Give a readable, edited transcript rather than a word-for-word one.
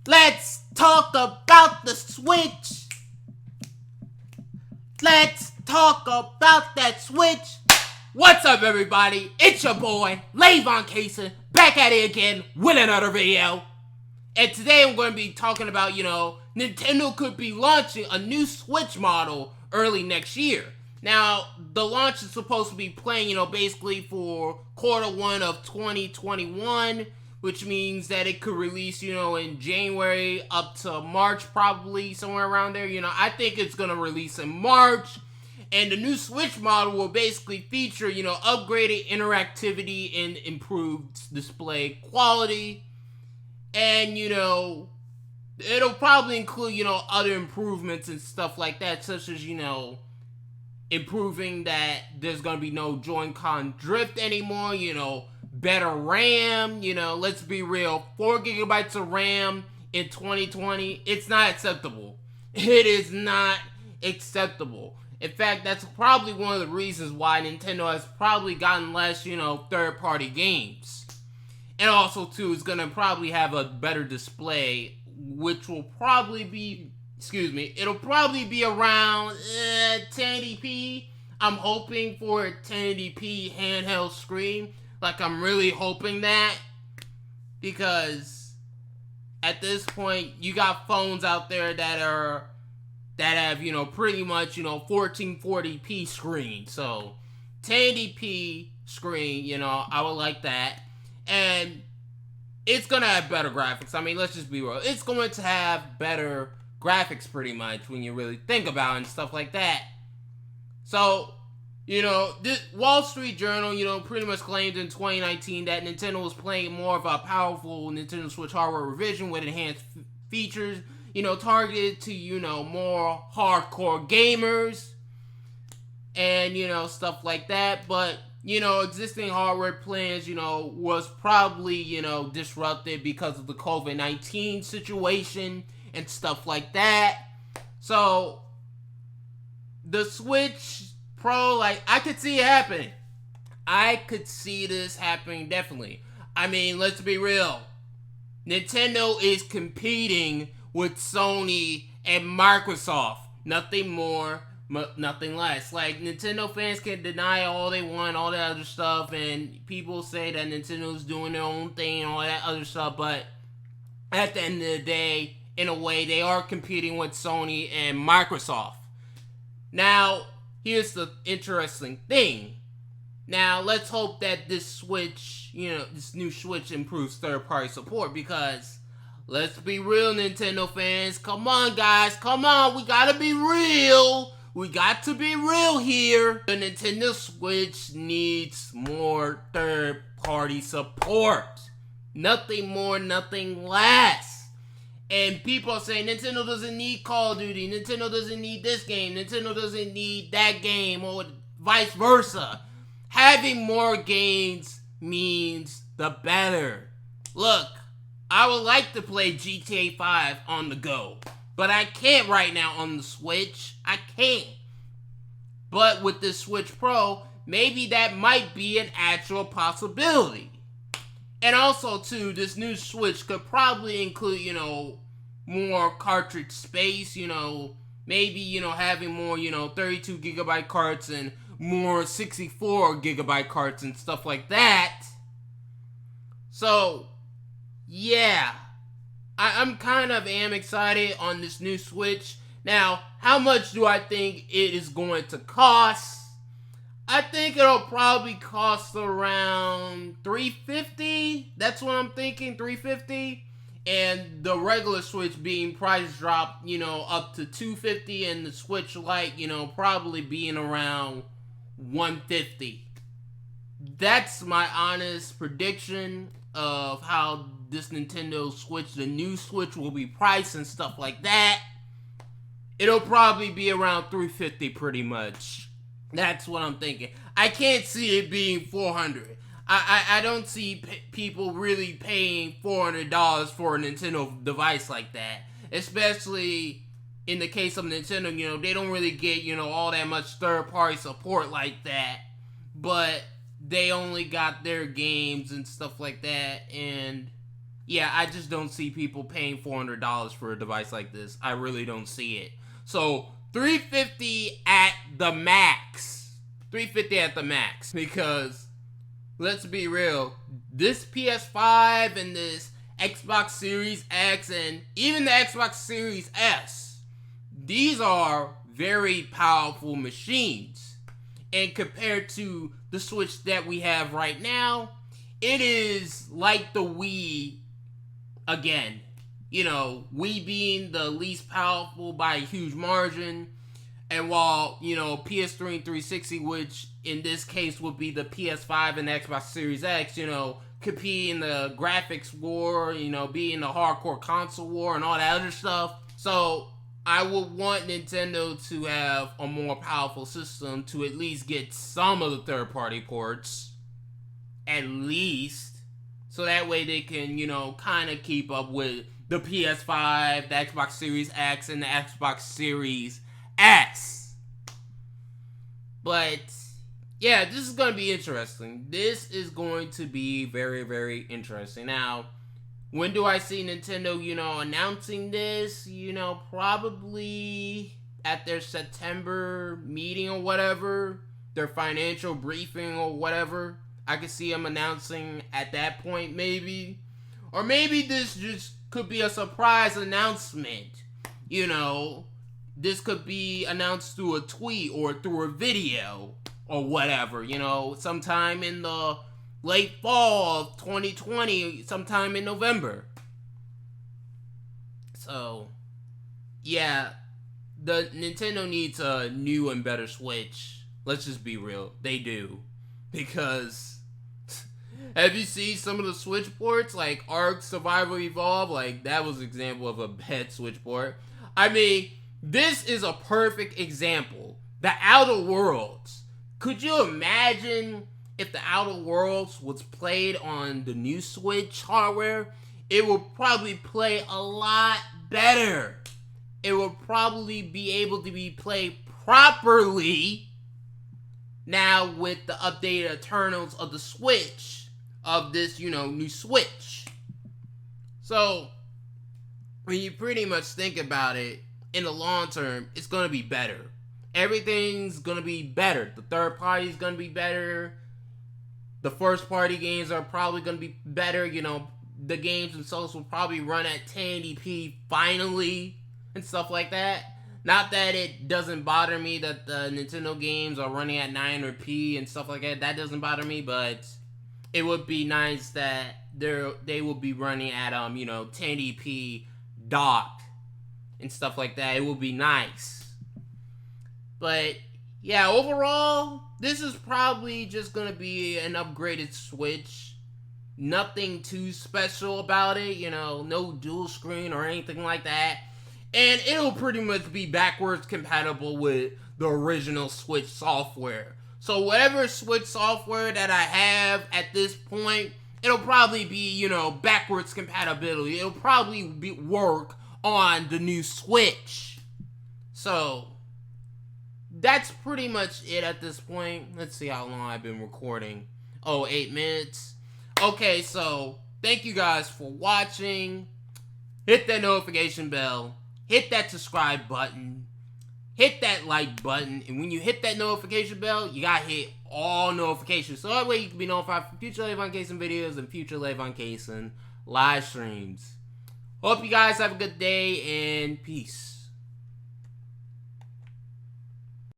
Let's talk about the Switch. Let's talk about that Switch. What's up, everybody? It's your boy, Lavon Cason, back at it again with another video. And today I'm going to be talking about, Nintendo could be launching a new Switch model early next year. Now, the launch is supposed to be playing, basically for Q1 of 2021, which means that it could release, in January up to March, probably somewhere around there. I think it's going to release in March. And the new Switch model will basically feature, upgraded interactivity and improved display quality. And, it'll probably include, other improvements and stuff like that, such as, improving that there's going to be no Joy-Con drift anymore, better RAM, let's be real, 4 gigabytes of RAM in 2020, it's not acceptable. It is not acceptable. In fact, that's probably one of the reasons why Nintendo has probably gotten less, third-party games. And also, too, it's going to probably have a better display, which will probably be, it'll probably be around 1080p. I'm hoping for a 1080p handheld screen. Like, I'm really hoping that. Because at this point, you got phones out there that have, pretty much, 1440p screen. So, 1080p screen, I would like that. And it's going to have better graphics. I mean, let's just be real. It's going to have better graphics pretty much when you really think about it and stuff like that. So, this Wall Street Journal, pretty much claimed in 2019 that Nintendo was playing more of a powerful Nintendo Switch hardware revision with enhanced features, targeted to, more hardcore gamers and, stuff like that. But, existing hardware plans, was probably, disrupted because of the COVID-19 situation and stuff like that. So, the Switch Pro, I could see it happening. I could see this happening, definitely. I mean, let's be real. Nintendo is competing with Sony and Microsoft. Nothing more, nothing less. Nintendo fans can deny all they want, all that other stuff, and people say that Nintendo's doing their own thing and all that other stuff, but at the end of the day, in a way, they are competing with Sony and Microsoft. Now, here's the interesting thing. Now, let's hope that this Switch, this new Switch improves third-party support, because let's be real, Nintendo fans. Come on, guys. Come on. We gotta be real. We got to be real here. The Nintendo Switch needs more third-party support. Nothing more, nothing less. And people are saying Nintendo doesn't need Call of Duty. Nintendo doesn't need this game. Nintendo doesn't need that game, or vice versa. Having more games means the better. Look, I would like to play GTA 5 on the go, but I can't right now on the Switch. I can't. But with this Switch Pro, maybe that might be an actual possibility. And also, too, this new Switch could probably include, more cartridge space, maybe, having more, 32 gigabyte carts and more 64 gigabyte carts and stuff like that. So, yeah, I'm kind of excited on this new Switch. Now, how much do I think it is going to cost? I think it'll probably cost around $350. That's what I'm thinking, $350. And the regular Switch being price dropped, up to $250, and the Switch Lite, probably being around $150. That's my honest prediction of how this Nintendo Switch, the new Switch, will be priced and stuff like that. It'll probably be around $350 pretty much. That's what I'm thinking. I can't see it being $400. I don't see people really paying $400 for a Nintendo device like that. Especially in the case of Nintendo, they don't really get, all that much third-party support like that. But they only got their games and stuff like that. And yeah, I just don't see people paying $400 for a device like this. I really don't see it. So $350 at the max. $350 at the max. Because let's be real, this PS5 and this Xbox Series X and even the Xbox Series S, these are very powerful machines. And compared to the Switch that we have right now, it is like the Wii again. You know, Wii being the least powerful by a huge margin. And while, you know, PS3 and 360, which in this case would be the PS5 and Xbox Series X, you know, compete in the graphics war, you know, be in the hardcore console war and all that other stuff. So I would want Nintendo to have a more powerful system to at least get some of the third-party ports. At least. So that way they can, you know, kind of keep up with the PS5, the Xbox Series X, and the Xbox Series S. But yeah, this is going to be interesting. This is going to be very, very interesting. Now, when do I see Nintendo, you know, announcing this? You know, probably at their September meeting or whatever, their financial briefing or whatever. I could see them announcing at that point, maybe. Or maybe this just could be a surprise announcement. You know, this could be announced through a tweet or through a video or whatever, you know, sometime in the late fall of 2020, sometime in November. So, yeah, the Nintendo needs a new and better Switch. Let's just be real. They do. Because, have you seen some of the Switch ports? Like, Ark Survival Evolved? Like, that was an example of a bad Switch port. I mean, this is a perfect example. The Outer Worlds. Could you imagine if the Outer Worlds was played on the new Switch hardware? It would probably play a lot better. It would probably be able to be played properly now with the updated Eternals of the Switch, of this, you know, new Switch. So, when you pretty much think about it, in the long term, it's going to be better. Everything's going to be better. The third party is going to be better. The first party games are probably going to be better. You know, the games themselves will probably run at 1080p finally and stuff like that. Not that it doesn't bother me that the Nintendo games are running at 900p and stuff like that. That doesn't bother me, but it would be nice that they will be running at 1080p docked and stuff like that. It would be nice. But yeah, overall, this is probably just gonna be an upgraded Switch. Nothing too special about it, you know, no dual screen or anything like that. And it'll pretty much be backwards compatible with the original Switch software. So whatever Switch software that I have at this point, it'll probably be, you know, backwards compatibility. It'll probably work on the new Switch. So that's pretty much it at this point. Let's see how long I've been recording. Oh, 8 minutes. Okay, so thank you guys for watching. Hit that notification bell. Hit that subscribe button. Hit that like button. And when you hit that notification bell, you gotta hit all notifications. So that way you can be notified for future Lavon Cason videos and future Lavon Cason live streams. Hope you guys have a good day and peace.